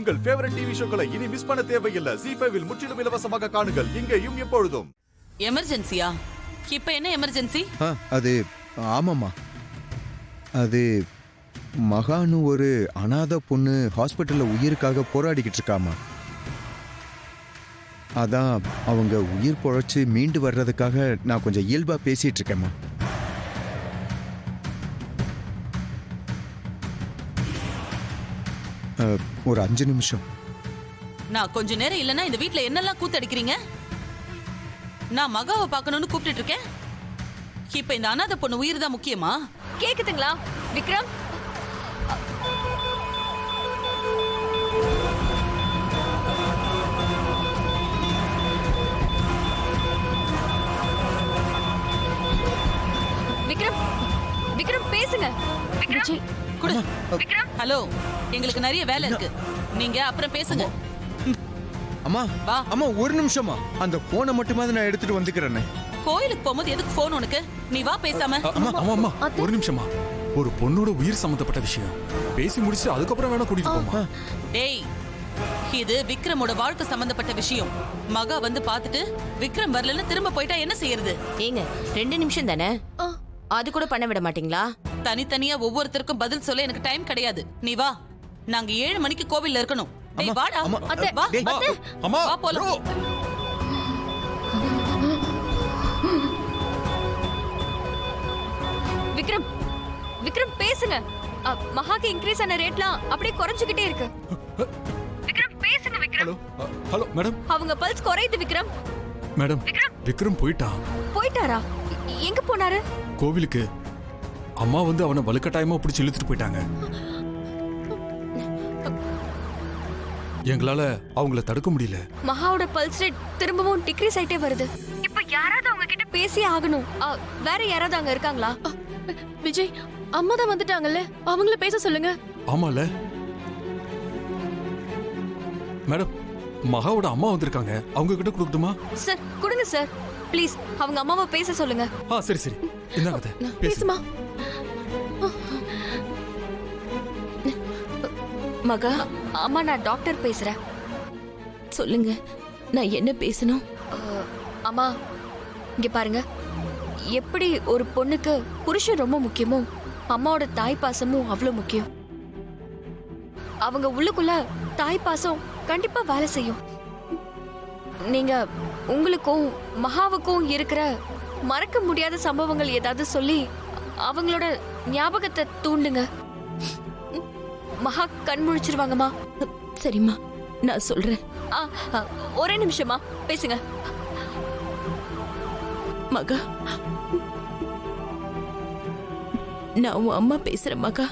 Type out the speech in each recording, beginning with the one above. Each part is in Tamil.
உங்கள் ஃபேவரட் டிவி ஷோக்களை இனி மிஸ் பண்ண தேவையில்லை. ZEE5 இல் முற்றிலும் இலவசமாக காணுங்கள். இங்கேயும் எப்பொழுதும். எமர்ஜென்சியா? இப்ப என்ன எமர்ஜென்சி? அது ஆமாம்மா, அது மகானு ஒரு அனாதை பொண்ணு ஹாஸ்பிட்டல்ல உயிருக்காக போராடிக்கிட்டு இருக்காமா. அதான் அவங்க உயிர் பொழைச்சு மீண்டு வர்றதுக்காக நான் கொஞ்சம் இயல்பா பேசிட்டு இருக்கேம்மா. ஒரு 5 நிமிஷம். நான் கொஞ்ச நேரம் இல்லனா இந்த வீட்ல என்னெல்லாம் கூத்தடிக்கிறீங்க? நான் மகாவை பார்க்கணும்னு கூப்பிட்டு இருக்கேன். இப்ப இந்த அனாதை பொண்ணு உயிர் தான் முக்கியமா? கேக்குதுங்களா விக்ரம்? விக்ரம், விக்ரம் பேசுங்க. ஹலோ, எங்களுக்கு நிறைய வேலை இருக்கு. நீங்க அப்புறம் பேசுங்க. அம்மா வா. அம்மா ஒரு நிமிஷமா, அந்த போனை மட்டுமாவது நான் எடுத்துட்டு வந்துக்கிறேன். கோயிலுக்கு போகும்போது எதுக்கு போன் உனக்கு? நீ வா பேசாம. அம்மா ஒரு நிமிஷமா, ஒரு பொண்ணோட உயிர் சம்பந்தப்பட்ட விஷயம் பேசி முடிச்சு அதுக்கப்புறம் வேணா கூட்டிட்டு போமா. டேய், இது விக்ரமோட வாழ்க்கை சம்பந்தப்பட்ட விஷயம். மகா வந்து பாத்துட்டு விக்ரம் வரலன்னு திரும்ப போயிட்டா என்ன செய்யறது? ஏங்க 2 நிமிஷம் தானே, அது கூட பண்ண விட மாட்டீங்களா? தனித்தனியா ஒவ்வொருத்தருக்கும் பதில் சொல்ல எனக்கு டைம் கிடையாது. நீ வா, நாங்க 7 மணிக்கு கோவில்ல இருக்கணும். டேய் வாடா. அத்தை, வா. அம்மா வா போலாம். விக்ரம், விக்ரம் பேசுங்க. மகாக்கு இன்க்ரீஸ் ஆன ரேட்லாம் அப்படியே குறைஞ்சிக்கிட்டே இருக்கு. விக்ரம் பேசுங்க. விக்ரம் ஹலோ மேடம், அவங்க பல்ஸ் குறையுது. விக்ரம் மேடம், விக்ரம் போயிட்டாரா? எங்க போனாரு? கோவிலுக்கு. அம்மா வந்து அவனை வலுக்கட்டாயமா பிடிச்சி இழுத்துட்டு போயிட்டாங்க. எங்களால அவங்கள தடுக்க முடியல. மகாவோட பல்ஸ் ரேட் திரும்பவும் டிக்ரீஸ் ஆயிட்டே வருது. இப்ப யாராவது அவங்க கிட்ட பேசி ஆகணும். வேற யாராவது அங்க இருக்காங்களா? விஜய், அம்மா தான் வந்துட்டாங்கல்ல, அவங்கள பேச சொல்லுங்க. ஆமால மேடம், மகாவோட அம்மா வந்திருக்காங்க, அவங்க கிட்ட கொடுக்கட்டுமா? சார் கொடுங்க சார், ப்ளீஸ். அவங்க அம்மாவை பேச சொல்லுங்க. சரி சரி, இந்தாங்க பேசுமா. மகா, அம்மா நான் டாக்டர் பேசுறேன். சொல்லுங்க, நான் என்ன பேசணும்? அம்மா இங்க பாருங்க, எப்படி ஒரு பொண்ணுக்கு புருஷன் ரொம்ப முக்கியமோ, அம்மாவோட தாய்ப்பாசமும் அவ்வளவு முக்கியம். அவங்க உள்ளுக்குள்ள தாய்ப்பாசம் கண்டிப்பா வேலை செய்யும். நீங்க உங்களுக்கும் மகாவுக்கும் இருக்கிற மறக்க முடியாத சம்பவங்கள் ஏதாவது சொல்லி அவங்களோட ஞாபகத்தை தூண்டுங்க. மகா கண் முழிச்சிருவாங்கம்மா. சரிம்மா, நான் சொல்றேன். ஒரே நிமிஷமா பேசுங்க. மகா, நான் உன் அம்மா பேசுறேன். மகா,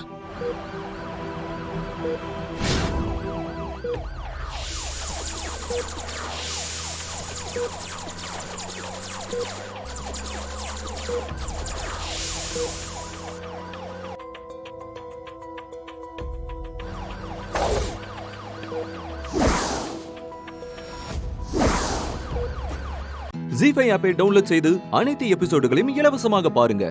ZEE5 ஆப்பை டவுன்லோட் செய்து அனைத்து எபிசோடுகளையும் இலவசமாக பாருங்க.